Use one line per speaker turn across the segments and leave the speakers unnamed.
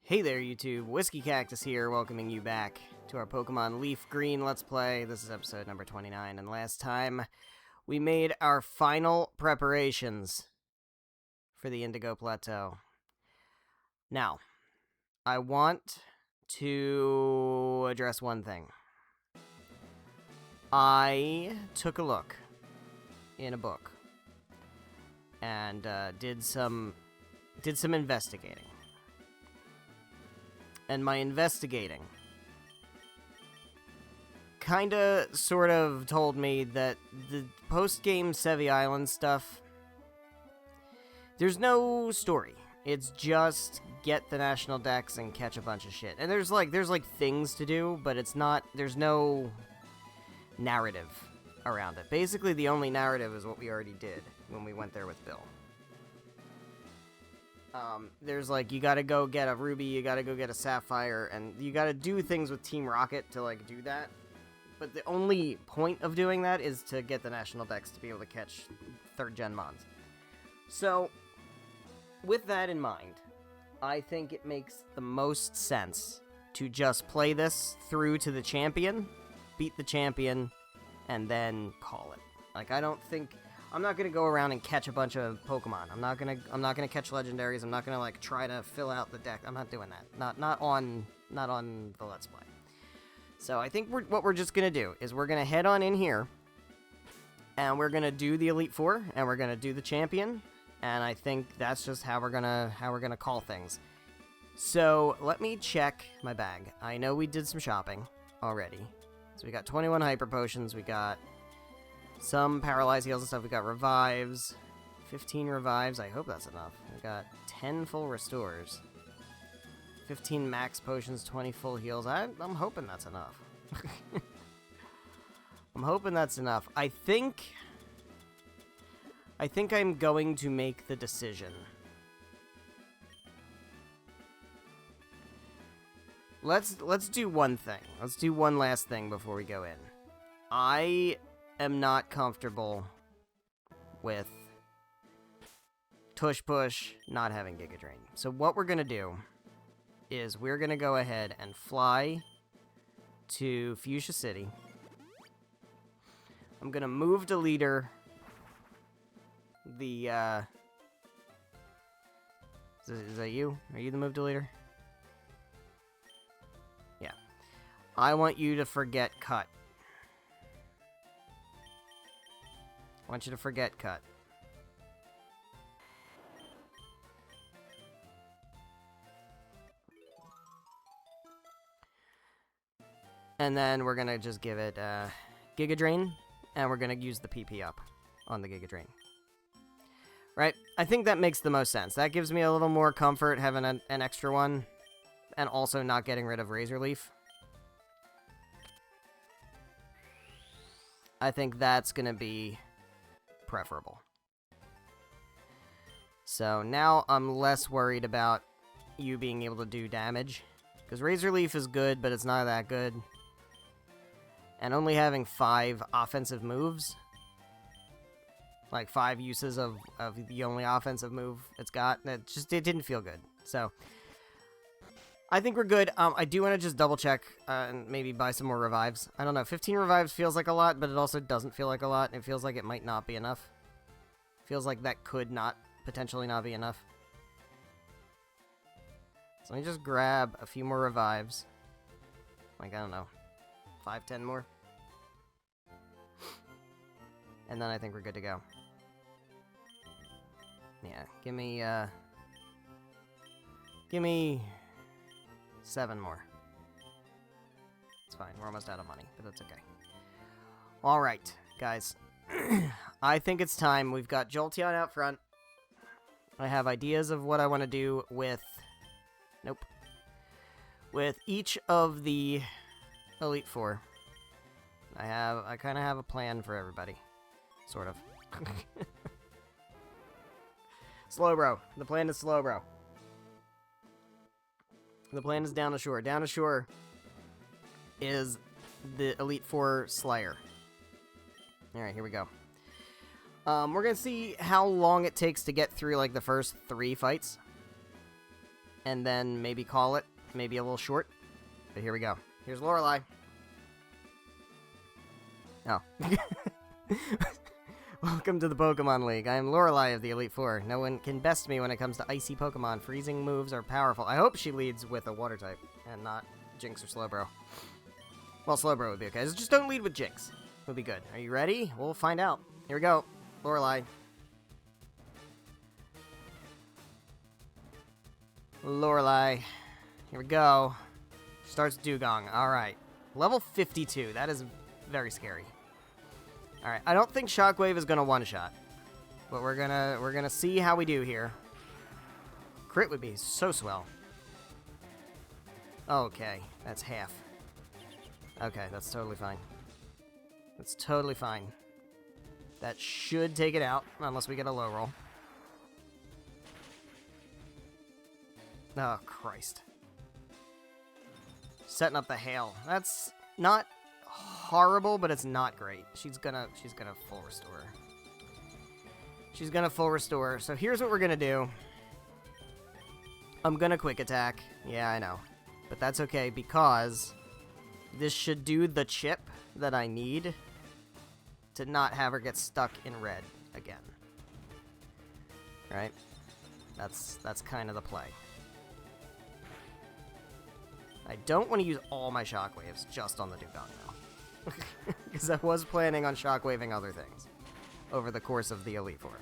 Hey there YouTube, WhiskeyCactus here, welcoming you back to our Pokemon LeafGreen Let's Play. This is episode number 29, and last time we made our final preparations for the Indigo Plateau. Now, I want to address one thing. I took a look in a book and did some investigating. And my investigating kinda, sort of told me that the post-game Sevi Island stuff, there's no story. It's just get the national dex and catch a bunch of shit. And there's like things to do, but there's no narrative around it. Basically, the only narrative is what we already did when we went there with Bill. There's you gotta go get a Ruby, you gotta go get a Sapphire, and you gotta do things with Team Rocket to, do that. But the only point of doing that is to get the National Dex to be able to catch 3rd Gen Mons. So, with that in mind, I think it makes the most sense to just play this through to the champion, beat the champion, and then call it. I'm not gonna go around and catch a bunch of Pokemon. I'm not gonna catch legendaries. I'm not gonna try to fill out the deck. I'm not doing that. Not on the Let's Play. So I think what we're just gonna do is we're gonna head on in here, and we're gonna do the Elite Four, and we're gonna do the champion, and I think that's just how we're gonna call things. So let me check my bag. I know we did some shopping already. So we got 21 Hyper Potions. We got some Paralyze Heals and stuff. We got Revives. 15 Revives. I hope that's enough. We got 10 Full Restores. 15 Max Potions, 20 Full Heals. I'm hoping that's enough. I'm hoping that's enough. I think I'm going to make the decision. Let's do one thing. Let's do one last thing before we go in. I am not comfortable with Tush Push not having Giga Drain. So what we're gonna do is we're gonna go ahead and fly to Fuchsia City. I'm gonna move to leader the is that you? Are you the move to leader? Yeah. I want you to forget Cut. I want you to forget Cut. And then we're gonna just give it Giga Drain, and we're gonna use the PP up on the Giga Drain. Right? I think that makes the most sense. That gives me a little more comfort having an extra one, and also not getting rid of Razor Leaf. I think that's gonna be preferable. So now I'm less worried about you being able to do damage, because Razor Leaf is good, but it's not that good. And only having 5 offensive moves, 5 uses of the only offensive move it's got, it didn't feel good. So I think we're good. I do want to just double check and maybe buy some more revives. I don't know, 15 revives feels like a lot, but it also doesn't feel like a lot. It feels like it might not be enough. Feels like that could potentially not be enough. So let me just grab a few more revives. I don't know, 5, 10 more. And then I think we're good to go. Yeah, give me 7 more. It's fine, we're almost out of money, but that's okay. Alright, guys. I think it's time. We've got Jolteon out front. I have ideas of what I want to do with... Nope. With each of the Elite Four. I kind of have a plan for everybody. Sort of. Slowbro. The plan is Slowbro. The plan is Down to Shore. Down to Shore is the Elite Four Slayer. Alright, here we go. We're gonna see how long it takes to get through, the first 3 fights. and then maybe call it. Maybe a little short. But here we go. Here's Lorelei. Oh. Welcome to the Pokemon League. I am Lorelei of the Elite Four. No one can best me when it comes to icy Pokemon. Freezing moves are powerful. I hope she leads with a water type and not Jinx or Slowbro. Well, Slowbro would be okay. Just don't lead with Jinx. Would be good. Are you ready? We'll find out. Here we go. Lorelei. Lorelei. Here we go. Starts Dugong. Alright. Level 52. That is very scary. Alright, I don't think Shockwave is gonna one-shot. But we're gonna see how we do here. Crit would be so swell. Okay, that's half. Okay, that's totally fine. That's totally fine. That should take it out, unless we get a low roll. Oh, Christ. Setting up the hail. That's not horrible, but it's not great. She's gonna full restore. She's gonna full restore. So here's what we're gonna do. I'm gonna quick attack. Yeah, I know. But that's okay because this should do the chip that I need to not have her get stuck in red again. Right? That's kind of the play. I don't want to use all my shockwaves just on the Dugong now. Because I was planning on shockwaving other things over the course of the Elite Four.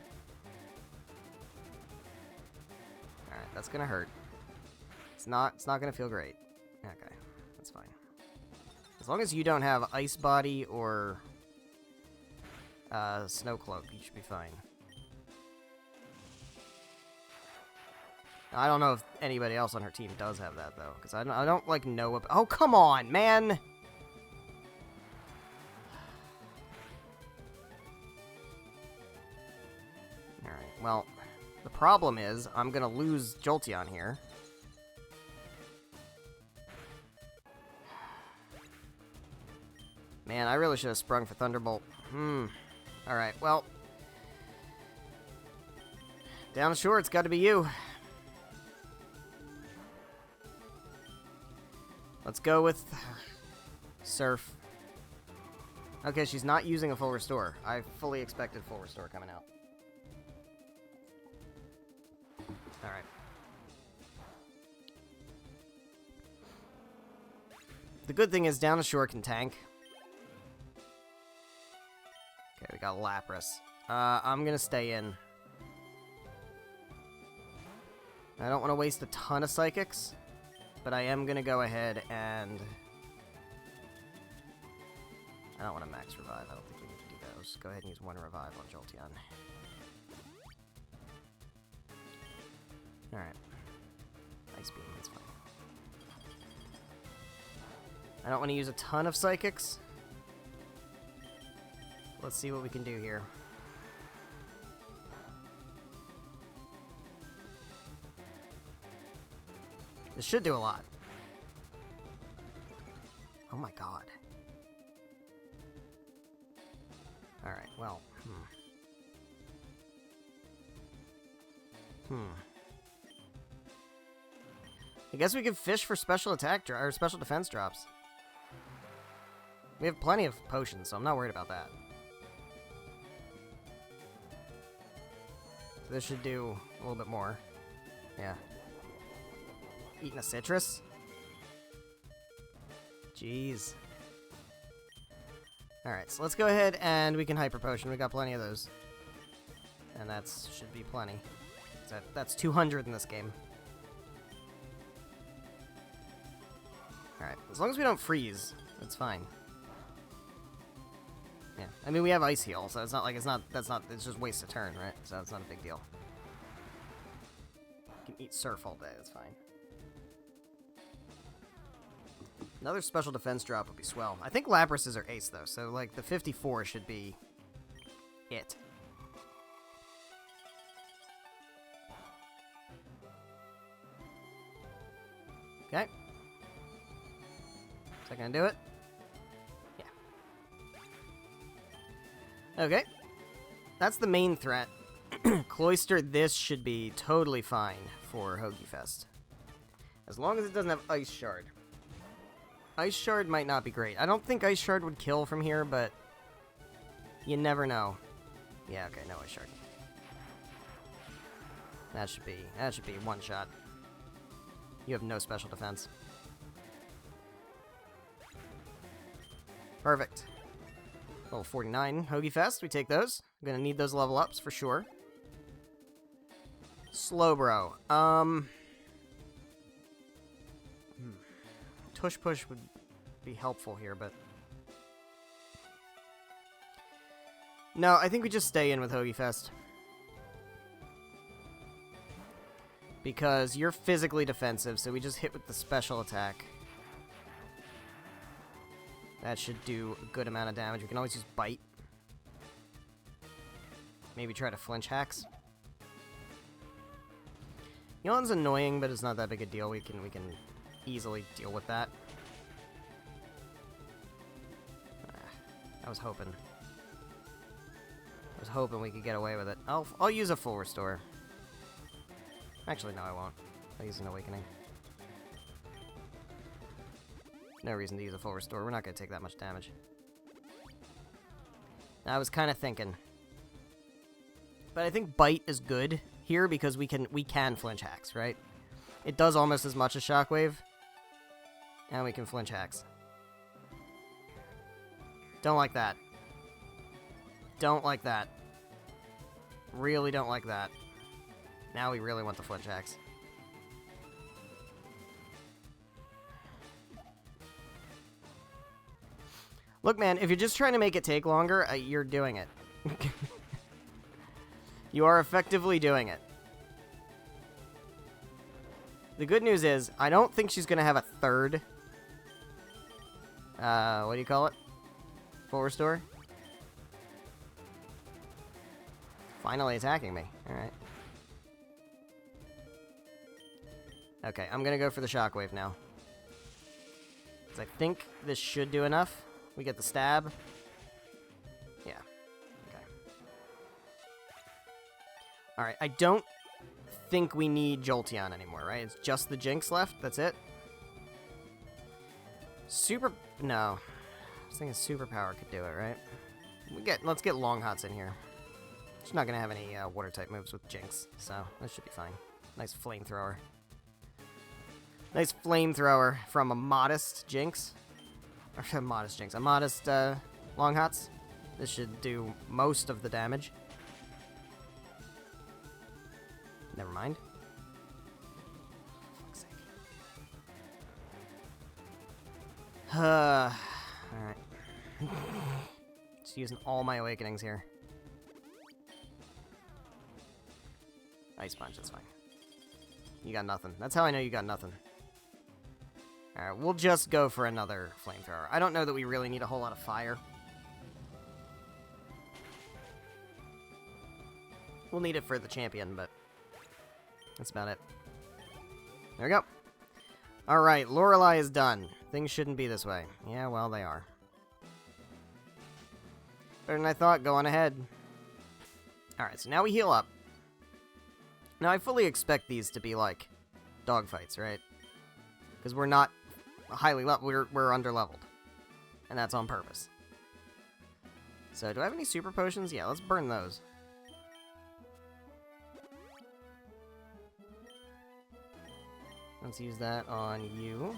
Alright, that's gonna hurt. It's not gonna feel great. Okay, that's fine. As long as you don't have Ice Body or Snow Cloak, you should be fine. I don't know if anybody else on her team does have that, though. Because I don't like, know... Oh, come on, man! Alright, well, the problem is I'm going to lose Jolteon here. Man, I really should have sprung for Thunderbolt. Alright, well. Down the shore, it's got to be you. Let's go with Surf. Okay, she's not using a full restore. I fully expected full restore coming out. Alright. The good thing is Down the Shore can tank. Okay, we got Lapras. I'm gonna stay in. I don't want to waste a ton of Psychics. But I am going to go ahead and... I don't want to max revive. I don't think we need to do those. Go ahead and use one revive on Jolteon. Alright. Ice Beam, that's fine. I don't want to use a ton of Psychics. Let's see what we can do here. This should do a lot. Oh my god. Alright, well, I guess we could fish for special attack or special defense drops. We have plenty of potions, so I'm not worried about that. This should do a little bit more. Yeah. Eating a citrus? Jeez. Alright, so let's go ahead and we can Hyper Potion. We got plenty of those. And that should be plenty. That's 200 in this game. Alright, as long as we don't freeze, it's fine. Yeah, I mean we have Ice Heal, so it's not like it's just waste a turn, right? So it's not a big deal. You can eat Surf all day, that's fine. Another special defense drop would be swell. I think Lapras is our ace, though, so, like, the 54 should be it. Okay. Is that gonna do it? Yeah. Okay. That's the main threat. Cloister, this should be totally fine for Hoagie Fest. As long as it doesn't have Ice Shard. Ice Shard might not be great. I don't think Ice Shard would kill from here, but you never know. Yeah, okay, no Ice Shard. That should be one shot. You have no special defense. Perfect. Level 49, Hoagie Fest, we take those. I'm gonna need those level ups for sure. Slowbro. Tush Push would be helpful here, but... No, I think we just stay in with Hoagie Fest. Because you're physically defensive, so we just hit with the special attack. That should do a good amount of damage. We can always use Bite. Maybe try to flinch hacks. Yawn's annoying, but it's not that big a deal. We can easily deal with that. I was hoping we could get away with it. I'll use a full restore. Actually, no, I won't. I'll use an awakening. No reason to use a full restore. We're not going to take that much damage. I was kind of thinking. But I think Bite is good here because we can flinch hacks, right? It does almost as much as Shockwave. And we can flinch hacks. Don't like that. Don't like that. Really don't like that. Now we really want the flinch hacks. Look, man, if you're just trying to make it take longer, you're doing it. You are effectively doing it. The good news is, I don't think she's going to have a third... what do you call it? Full restore? Finally attacking me. Alright. Okay, I'm going to go for the Shockwave now. Because I think this should do enough. We get the stab. Yeah. Okay. Alright, I don't think we need Jolteon anymore, right? It's just the Jinx left. That's it. Super... No. I was thinking Superpower could do it, right? Let's get Long Hots in here. She's not going to have any Water-type moves with Jinx, so that should be fine. Nice Flamethrower. Nice Flamethrower from a modest Jinx. Or a modest Jinx. A modest Long Hots. This should do most of the damage. Never mind. For fuck's sake. Alright. Just using all my Awakenings here. Ice Punch, that's fine. You got nothing. That's how I know you got nothing. Alright, we'll just go for another Flamethrower. I don't know that we really need a whole lot of fire. We'll need it for the champion, but that's about it. There we go. Alright, Lorelei is done. Things shouldn't be this way. Yeah, well, they are. Better than I thought. Go on ahead. Alright, so now we heal up. Now, I fully expect these to be, like, dogfights, right? Because we're not highly leveled. We're under-leveled. And that's on purpose. So, do I have any super potions? Yeah, let's burn those. Let's use that on you.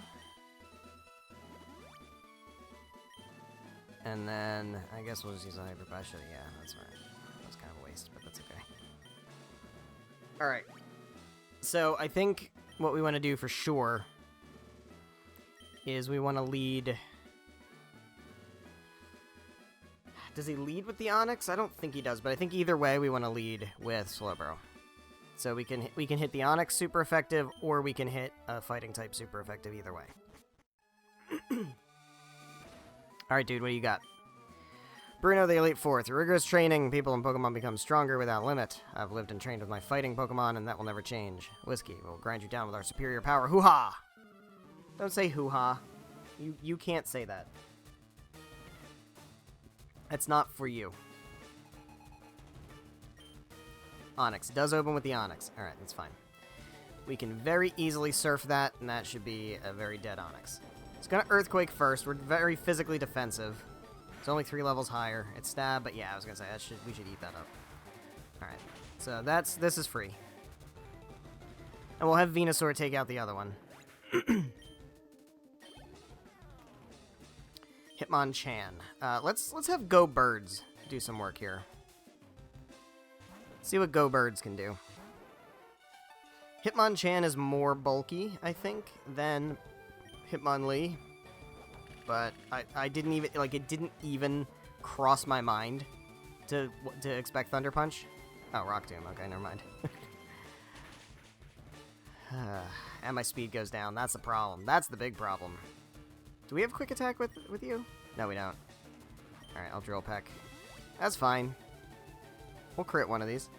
And then, I guess we'll just use a Hyper Potion. Yeah, that's right. That was kind of a waste, but that's okay. Alright. So, I think what we want to do for sure is we want to lead... Does he lead with the Onyx? I don't think he does, but I think either way we want to lead with Slowbro. So we can hit the Onyx super effective, or we can hit a fighting type super effective either way. Alright, dude, what do you got? Bruno the Elite Four. Through rigorous training, people in Pokemon become stronger without limit. I've lived and trained with my fighting Pokemon, and that will never change. Whiskey will grind you down with our superior power. Hoo-ha! Don't say hoo-ha. You can't say that. That's not for you. Onyx. Does open with the Onyx. Alright, that's fine. We can very easily surf that, and that should be a very dead Onyx. It's gonna Earthquake first. We're very physically defensive. It's only 3 levels higher. It's stab, but yeah, I was gonna say we should eat that up. Alright. So this is free. And we'll have Venusaur take out the other one. Hitmonchan. Let's have Go Birds do some work here. See what Go Birds can do. Hitmonchan is more bulky, I think, than Hitmonlee. But I didn't even, like, it didn't even cross my mind to expect Thunder Punch. Oh, Rock Tomb. Okay, never mind. And my speed goes down. That's the problem. That's the big problem. Do we have Quick Attack with you? No, we don't. Alright, I'll Drill Peck. That's fine. We'll crit one of these.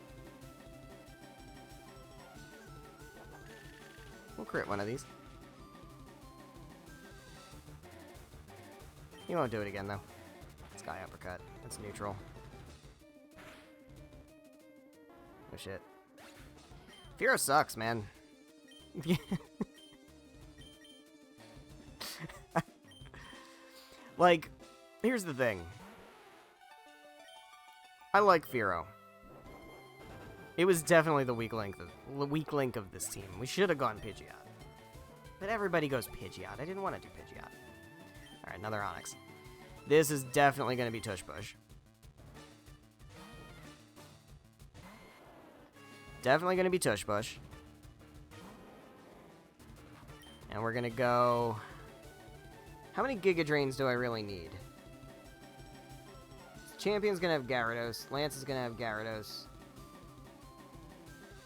We'll crit one of these. He won't do it again, though. Sky Uppercut. It's neutral. Oh, shit. Fearow sucks, man. Like, here's the thing. I like Fearow. It was definitely the weak link of this team. We should have gone Pidgeot. But everybody goes Pidgeot. I didn't want to do Pidgeot. Alright, another Onyx. This is definitely going to be Tush Push. Definitely going to be Tush Push. And we're going to go... How many Giga Drains do I really need? Champion's going to have Gyarados. Lance is going to have Gyarados.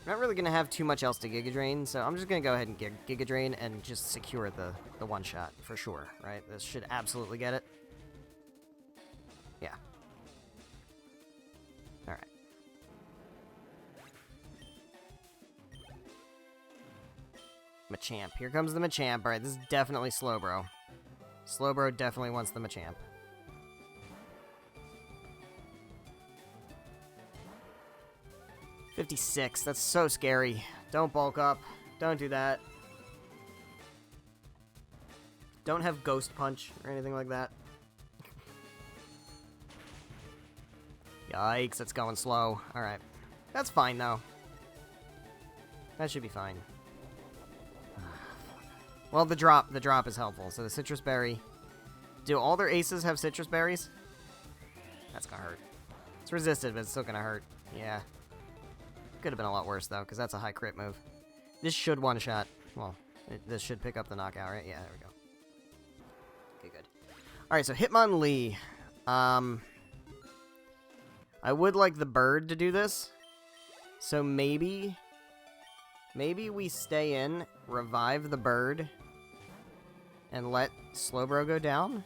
I'm not really going to have too much else to Giga Drain, so I'm just going to go ahead and Giga Drain and just secure the one-shot for sure, right? This should absolutely get it. Yeah. Alright. Machamp. Here comes the Machamp. Alright, this is definitely Slowbro. Slowbro definitely wants the Machamp. $56. That's so scary. Don't bulk up. Don't do that. Don't have Ghost Punch or anything like that. Yikes, that's going slow. Alright. That's fine, though. That should be fine. Well, the drop is helpful. So the Citrus Berry. Do all their aces have Citrus Berries? That's gonna hurt. It's resisted, but it's still gonna hurt. Yeah. Could have been a lot worse, though, because that's a high crit move. This should one-shot. Well, this should pick up the knockout, right? Yeah, there we go. Okay, good. Alright, so Hitmonlee. I would like the bird to do this. So maybe we stay in, revive the bird, and let Slowbro go down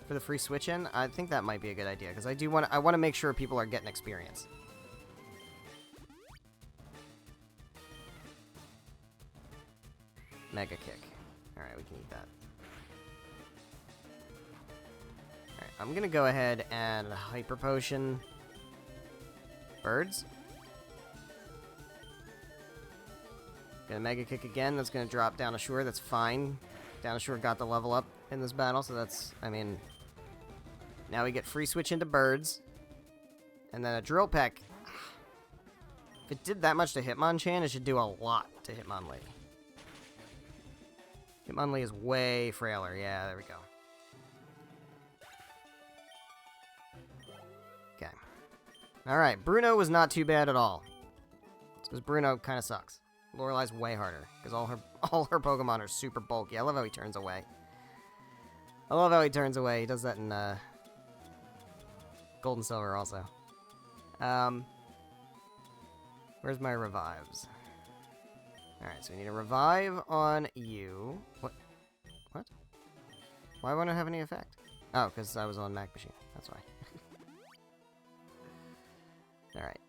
for the free switch in. I think that might be a good idea, because I want to make sure people are getting experience. Mega Kick. Alright, we can eat that. Alright, I'm gonna go ahead and Hyper Potion birds. Gonna Mega Kick again. That's gonna drop Down Ashore. That's fine. Down Ashore got the level up in this battle, so that's, I mean... Now we get free switch into birds. And then a Drill Peck. If it did that much to Hitmonchan, it should do a lot to Hitmonlee. Hitmonlee is way frailer. Yeah, there we go. Okay. Alright, Bruno was not too bad at all. Because Bruno kind of sucks. Lorelai's way harder, because all her Pokemon are super bulky. I love how he turns away. I love how he turns away. He does that in Gold and Silver also. Where's my revives? Alright, so we need a revive on you. What? What? Why won't it have any effect? Oh, because I was on Mac Machine. That's why. Alright.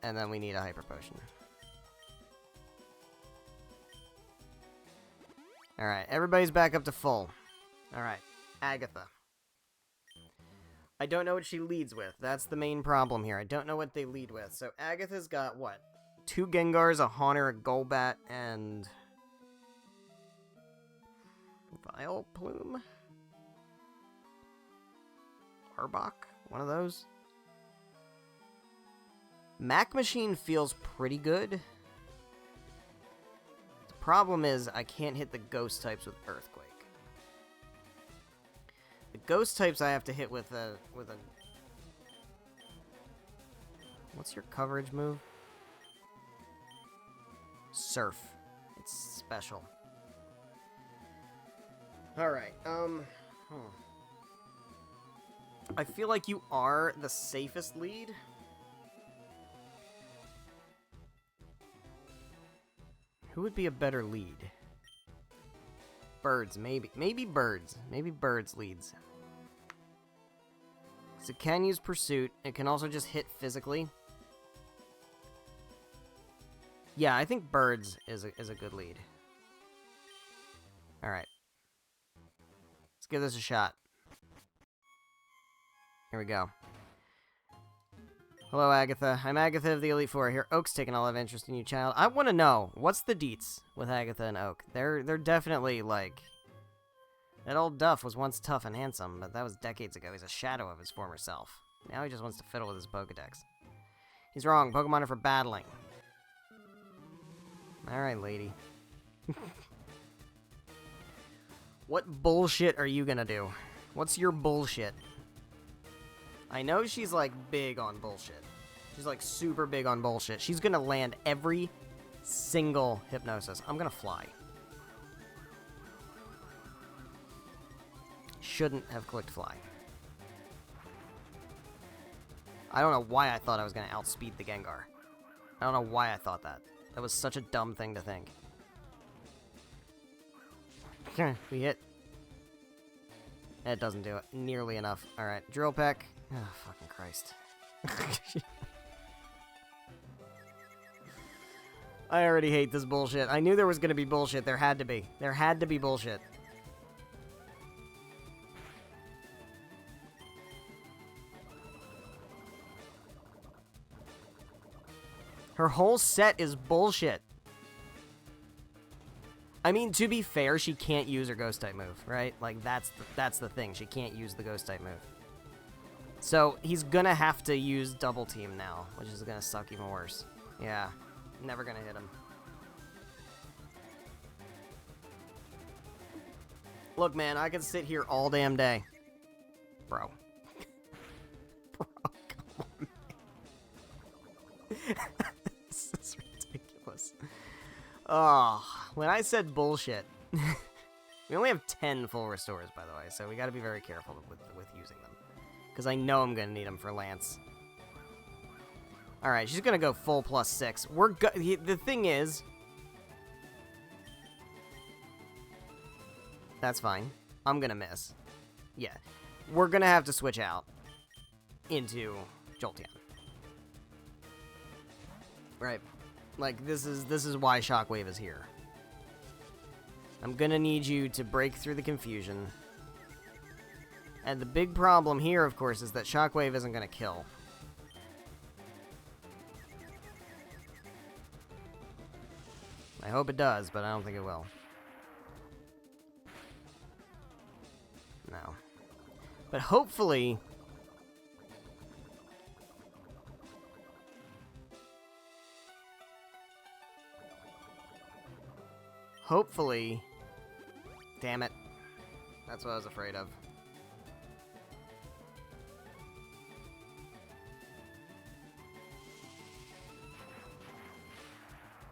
And then we need a Hyper Potion. Alright, everybody's back up to full. Alright, Agatha. I don't know what she leads with. That's the main problem here. I don't know what they lead with. So Agatha's got what? 2 Gengars, a Haunter, a Golbat, and... Vileplume? Arbok? One of those? Mac Machine feels pretty good. The problem is I can't hit the ghost types with Earthquake. The ghost types I have to hit with a... What's your coverage move? Surf. It's special. Alright, I feel like you are the safest lead. Who would be a better lead? Birds, maybe. Maybe Birds. Maybe Birds leads. So it can use Pursuit. It can also just hit physically. Yeah, I think Birds is a good lead. Alright. Let's give this a shot. Here we go. Hello, Agatha. I'm Agatha of the Elite Four. Here, Oak's taking a lot of interest in you, child. I want to know, what's the deets with Agatha and Oak? They're definitely, like... That old Duff was once tough and handsome, but that was decades ago. He's a shadow of his former self. Now he just wants to fiddle with his Pokedex. He's wrong. Pokemon are for battling. Alright, lady. What bullshit are you gonna do? What's your bullshit? I know she's, like, big on bullshit. She's, like, super big on bullshit. She's gonna land every single Hypnosis. I'm gonna fly. Shouldn't have clicked fly. I don't know why I thought I was gonna outspeed the Gengar. I don't know why I thought that. That was such a dumb thing to think. We hit. It doesn't do it nearly enough. Alright, Drill Peck. Oh, fucking Christ. I already hate this bullshit. I knew there was gonna be bullshit. There had to be. There had to be bullshit. Her whole set is bullshit. I mean, to be fair, she can't use her Ghost-type move, right? Like, that's the thing. She can't use the Ghost-type move. So, he's gonna have to use Double Team now, which is gonna suck even worse. Yeah, never gonna hit him. Look, man, I could sit here all damn day. Bro. Bro, come on, man. This is ridiculous. Oh, when I said bullshit, we only have 10 full restores, by the way, so we gotta be very careful with using them. Because I know I'm gonna need them for Lance. Alright, she's gonna go full +6. The thing is... That's fine. I'm gonna miss. Yeah. We're gonna have to switch out into Jolteon. Right. Like, this is why Shockwave is here. I'm gonna need you to break through the confusion. And the big problem here, of course, is that Shockwave isn't gonna kill. I hope it does, but I don't think it will. No. But hopefully... Hopefully... Damn it. That's what I was afraid of.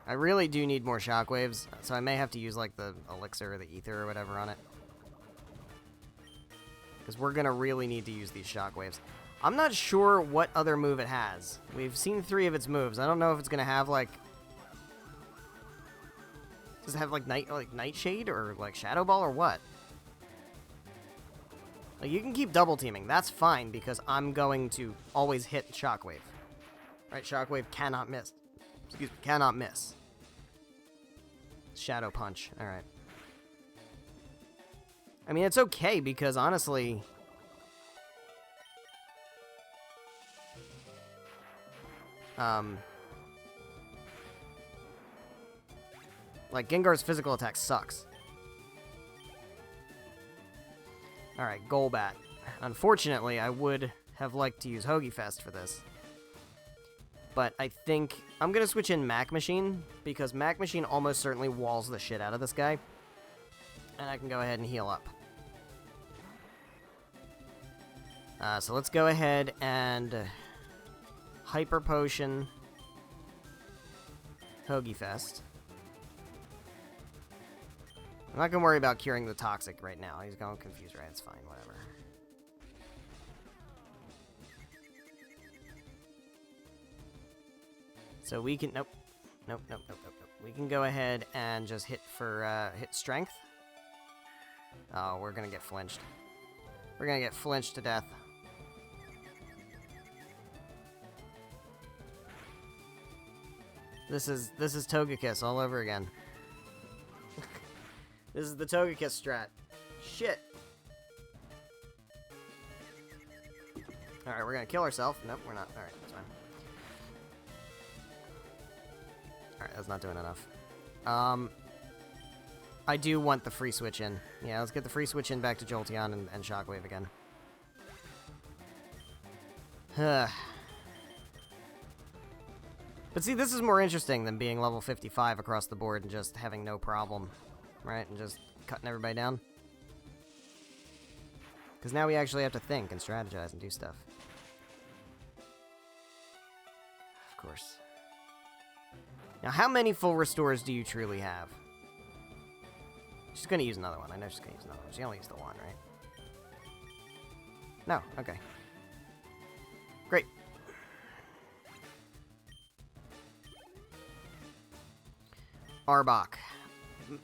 I really do need more shockwaves, so I may have to use, like, the elixir or the ether or whatever on it. Because we're gonna really need to use these shockwaves. I'm not sure what other move it has. We've seen 3 of its moves. I don't know if it's gonna have, like... Does it have, like, Nightshade or, like, Shadow Ball or what? Like, you can keep double teaming. That's fine, because I'm going to always hit Shockwave. Right, Shockwave cannot miss. Excuse me, cannot miss. Shadow Punch. Alright. I mean, it's okay, because honestly... Like, Gengar's physical attack sucks. Alright, Golbat. Unfortunately, I would have liked to use Hoagie Fest for this. But I think I'm going to switch in Mac Machine, because Mac Machine almost certainly walls the shit out of this guy. And I can go ahead and heal up. So let's go ahead and Hyper Potion Hoagie Fest. I'm not going to worry about curing the Toxic right now. He's going confused, right? It's fine, whatever. So we can... Nope. Nope. We can go ahead and just hit for, hit Strength. Oh, we're going to get flinched. We're going to get flinched to death. This is Togekiss all over again. This is the Togekiss strat. Shit. Alright, we're gonna kill ourselves. Nope, we're not. Alright, that's fine. Alright, that's not doing enough. I do want the free switch in. Yeah, let's get the free switch in back to Jolteon and Shockwave again. But see, this is more interesting than being level 55 across the board and just having no problem. Right? And just cutting everybody down. Because now we actually have to think and strategize and do stuff. Of course. Now, how many full restores do you truly have? She's going to use another one. I know she's going to use another one. She only used the one, right? No. Okay. Great. Arbok.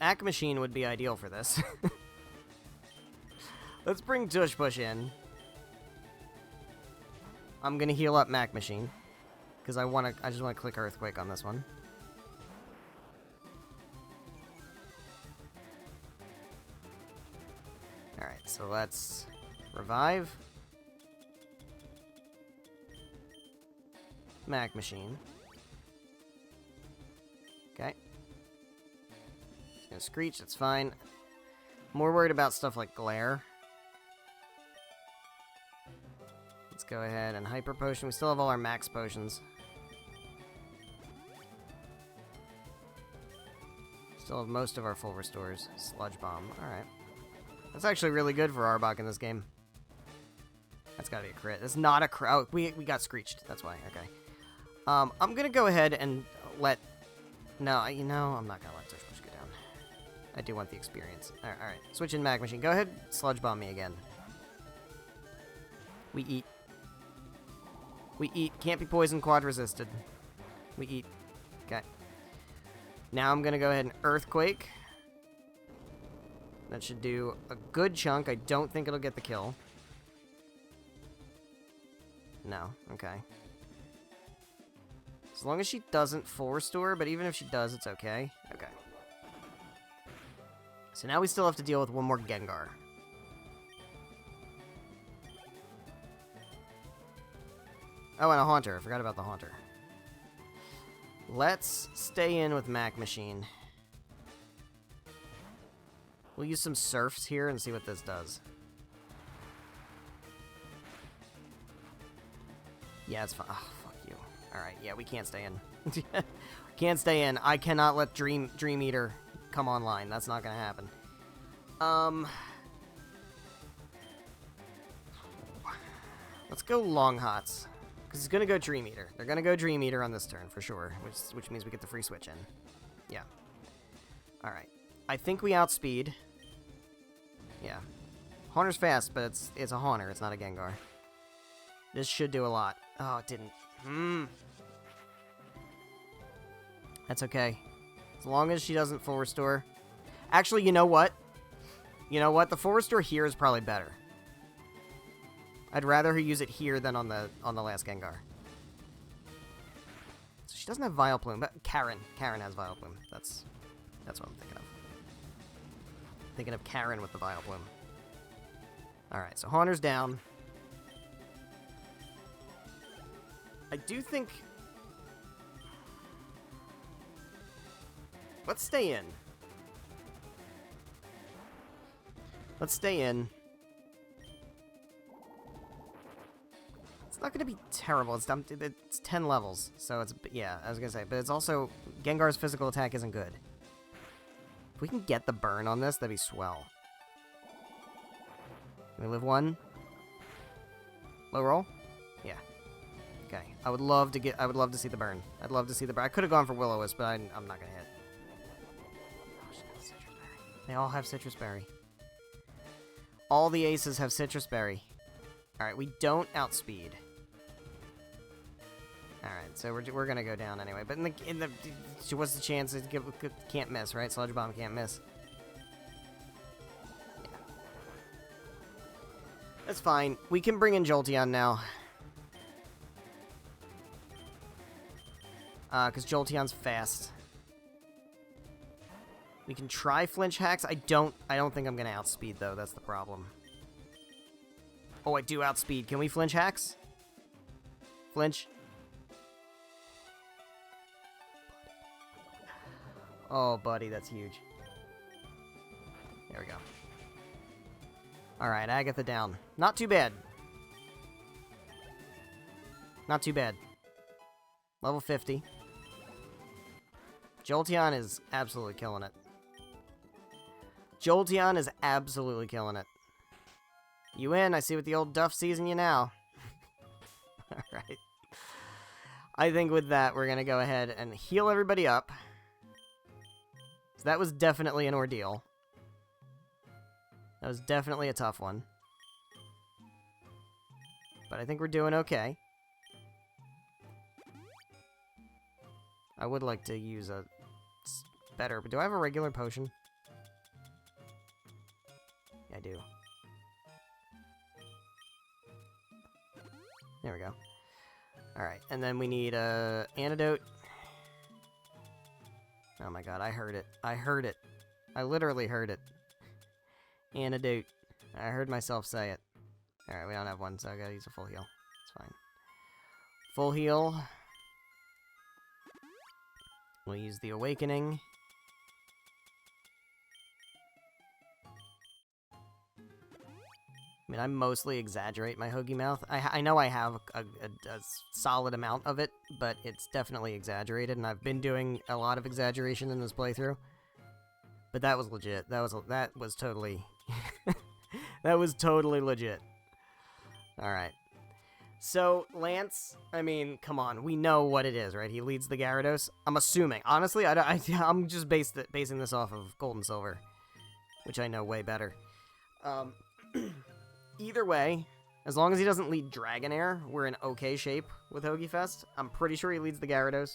Mac Machine would be ideal for this. Let's bring Tush Push in. I'm gonna heal up Mac Machine because I just want to click Earthquake on this one. All right, so let's revive Mac Machine. Okay. Gonna Screech, that's fine. More worried about stuff like Glare. Let's go ahead and Hyper Potion. We still have all our max potions. Still have most of our full restores. Sludge Bomb, alright. That's actually really good for Arbok in this game. That's gotta be a crit. That's not a crit. Oh, we got Screeched, that's why, okay. I'm gonna go ahead and let... No, you know, I'm not gonna let Tush Push go down. I do want the experience. Alright. Switch in Mag Machine. Go ahead, Sludge Bomb me again. We eat. We eat. Can't be poison quad resisted. We eat. Okay. Now I'm gonna go ahead and Earthquake. That should do a good chunk. I don't think it'll get the kill. No. Okay. As long as she doesn't full restore, but even if she does, it's okay. Okay. So now we still have to deal with one more Gengar. Oh, and a Haunter. I forgot about the Haunter. Let's stay in with Mac Machine. We'll use some Surfs here and see what this does. Yeah, it's fine. Oh, fuck you. Alright, yeah, we can't stay in. Can't stay in. I cannot let Dream Eater come online. That's not gonna happen. Let's go Long Hots. Because he's gonna go Dream Eater. They're gonna go Dream Eater on this turn, for sure. Which means we get the free switch in. Yeah. Alright. I think we outspeed. Yeah. Haunter's fast, but it's a Haunter. It's not a Gengar. This should do a lot. Oh, it didn't. That's okay. As long as she doesn't full restore. Actually, you know what? You know what? The full restore here is probably better. I'd rather her use it here than on the last Gengar. So she doesn't have Vileplume, but Karen has Vileplume. That's what I'm thinking of. Thinking of Karen with the Vileplume. Alright, so Haunter's down. I do think... Let's stay in. Let's stay in. It's not going to be terrible. It's 10 levels, so it's... Yeah, I was going to say. But it's also... Gengar's physical attack isn't good. If we can get the burn on this, that'd be swell. Can we live one? Low roll? Yeah. Okay. I would love to see the burn. I'd love to see the burn. I could have gone for Will-O-Wisp, but I'm not going to hit. Oh, she got Citrus Berry. They all have Citrus Berry. All the aces have Citrus Berry. Alright, we don't outspeed. Alright, so we're gonna go down anyway. But in the what's the chance it can't miss, right? Sludge Bomb can't miss. Yeah. That's fine. We can bring in Jolteon now. Because Jolteon's fast. We can try Flinch Hacks. I don't think I'm gonna outspeed though, that's the problem. Oh, I do outspeed. Can we Flinch Hacks? Flinch. Oh, buddy, that's huge. There we go. Alright, Agatha down. Not too bad. Not too bad. Level 50. Jolteon is absolutely killing it. Jolteon is absolutely killing it. You in. I see what the old Duff sees in you now. Alright. I think with that, we're going to go ahead and heal everybody up. So that was definitely an ordeal. That was definitely a tough one. But I think we're doing okay. I would like to use a better, but do I have a regular potion? Yeah, I do. There we go. Alright, and then we need a antidote. Oh my god, I heard it. I heard it. I literally heard it. Antidote. I heard myself say it. Alright, we don't have one, so I gotta use a full heal. It's fine. Full heal. We'll use the Awakening. I mean, I mostly exaggerate my Hoagie Mouth. I know I have a solid amount of it, but it's definitely exaggerated, and I've been doing a lot of exaggeration in this playthrough. But that was legit. That was totally... that was totally legit. Alright. So, Lance, I mean, come on. We know what it is, right? He leads the Gyarados. I'm assuming. Honestly, I'm just basing this off of Gold and Silver, which I know way better. Either way, as long as he doesn't lead Dragonair, we're in okay shape with Hoagie Fest. I'm pretty sure he leads the Gyarados.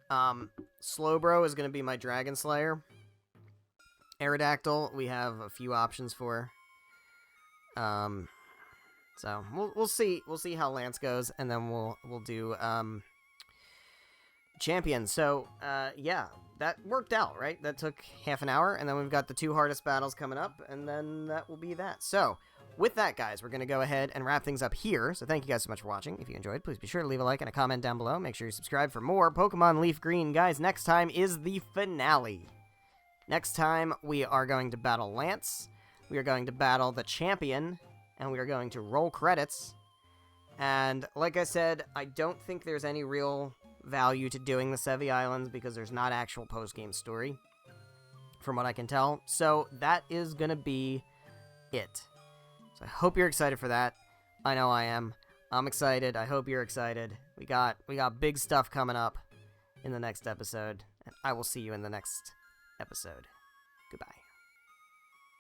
Slowbro is going to be my Dragon Slayer. Aerodactyl, we have a few options for. So we'll see. We'll see how Lance goes, and then we'll do champion. So yeah, that worked out, right? That took half an hour, and then we've got the 2 hardest battles coming up, and then that will be that. So with that, guys, we're going to go ahead and wrap things up here. So thank you guys so much for watching. If you enjoyed, please be sure to leave a like and a comment down below. Make sure you subscribe for more Pokemon Leaf Green. Guys, next time is the finale. Next time, we are going to battle Lance. We are going to battle the champion, and we are going to roll credits. And like I said, I don't think there's any real value to doing the Sevi Islands because there's not actual post-game story, from what I can tell. So that is going to be it. So I hope you're excited for that. I know I am. I'm excited. I hope you're excited. We got big stuff coming up in the next episode, and I will see you in the next episode. Goodbye.